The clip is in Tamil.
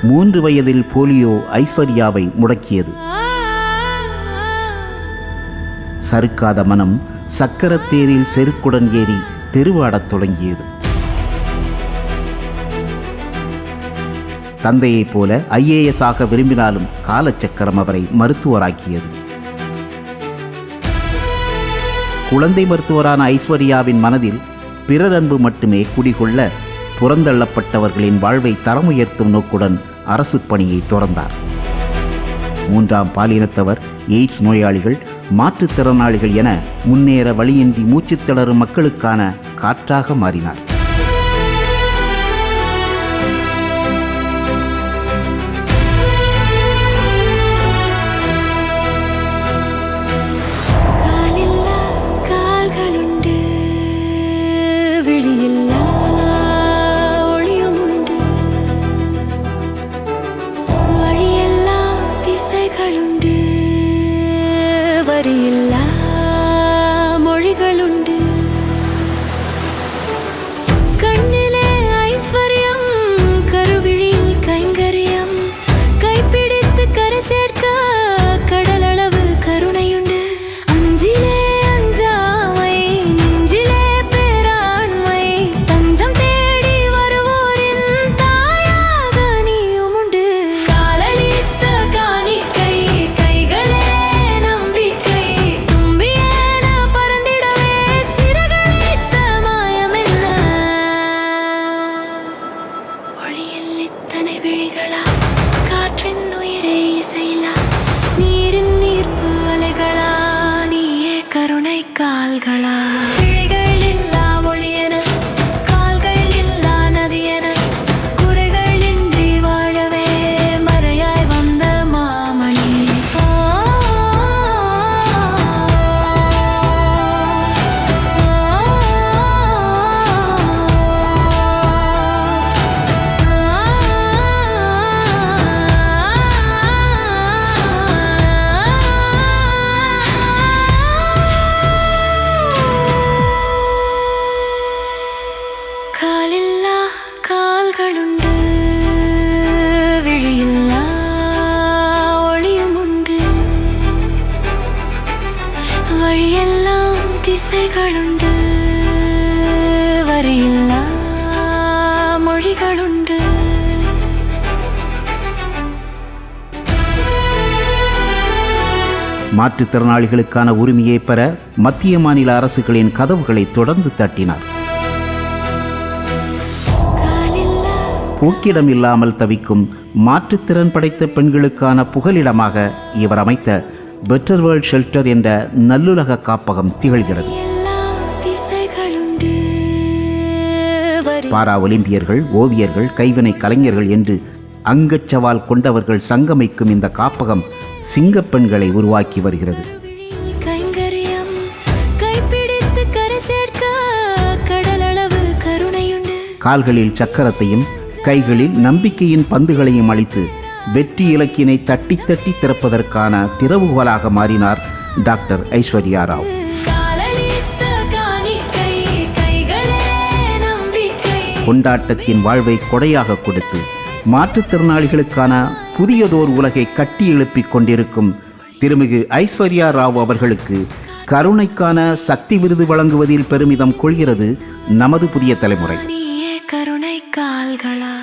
3 வயதில் போலியோ ஐஸ்வர்யாவை முடக்கியது. சறுக்காத மனம் சக்கரத்தேரில் செருக்குடன் ஏறி தெருவாடத் தொடங்கியது. தந்தையைப் போல IAS ஆக விரும்பினாலும் காலச்சக்கரம் அவரை மருத்துவராக்கியது. குழந்தை மருத்துவரான ஐஸ்வர்யாவின் மனதில் பிறர் அன்பு மட்டுமே குடிகொள்ள புறந்தள்ளப்பட்டவர்களின் வாழ்வை தரமுயர்த்தும் நோக்குடன் அரசு பணியை துறந்தார். 3ஆம் பாலினத்தவர், எய்ட்ஸ் நோயாளிகள், மாற்றுத்திறனாளிகள் என முன்னேற வழியின்றி மூச்சுத் திணறும் மக்களுக்கான காற்றாக மாறினார். வரியில்லா மொழிகளுண்டு. கண்ணிலே ஐஸ்வர்யம், கருவிழில் கைங்கரியம், கைப்பிடித்து கரை சேர்க்க கடலளவு கருணையுண்டு. அஞ்சிலே அஞ்சாமை, நெஞ்சிலே பேராண்மை, தஞ்சம் தேடி வருவோரின் தாயாக நீயும் உண்டு. காலளித்த காணிக்கை, கைகளே நம்பிக்கை, தும்பியேன பறந்திடவே சிறகழித்த மாயமென்ன. ஒளியில் இத்தனை விழிகளா, காற்றின் உயிரே இசையிலா, நீரின் நீர்ப்பு அலைகளா, நீயே கருணை கால்களா. விழிகள் இல்லா ஒளியென, கால்கள் இல்லா நதியென, குறைகளின்றி வாழவே மறையாய் வந்த மாமணி. காலில்லா கால்களுண்டு, விழியில்லா ஒளியும் உண்டு. வழியெல்லாம் திசைகளுண்டு, வரியில்லா மொழிகளுண்டு. மாற்றுத்திறனாளிகளுக்கான உரிமையை பெற மத்திய மாநில அரசுகளின் கதவுகளை தொடர்ந்து தட்டினார். போக்கிடம் இல்லாமல் தவிக்கும் மாற்றுத்திறன் படைத்த பெண்களுக்கான புகலிடமாக இவர் அமைத்த பெட்டர் வேர்ல்ட் ஷெல்டர் என்ற நல்லுலக காப்பகம் திகழ்கிறது. பாரா ஒலிம்பியர்கள், ஓவியர்கள், கைவினை கலைஞர்கள் என்று அங்கச்சவால் கொண்டவர்கள் சங்கமிக்கும் இந்த காப்பகம் சிங்கப்பெண்களை உருவாக்கி வருகிறது. கால்களில் சக்கரத்தையும் கைகளில் நம்பிக்கையின் பந்துகளையும் அளித்து வெற்றி இலக்கினை தட்டி தட்டி திறப்பதற்கான திறவுகோலாக மாறினார் டாக்டர் ஐஸ்வர்யா ராவ். கொண்டாட்டத்தின் வாழ்வை கொடையாக கொடுத்து மாற்றுத்திறனாளிகளுக்கான புதியதோர் உலகை கட்டி எழுப்பிக் கொண்டிருக்கும் திருமிகு ஐஸ்வர்யா ராவ் அவர்களுக்கு கருணைக்கான சக்தி விருது வழங்குவதில் பெருமிதம் கொள்கிறது நமது புதிய தலைமுறை. கருணை கால்களா.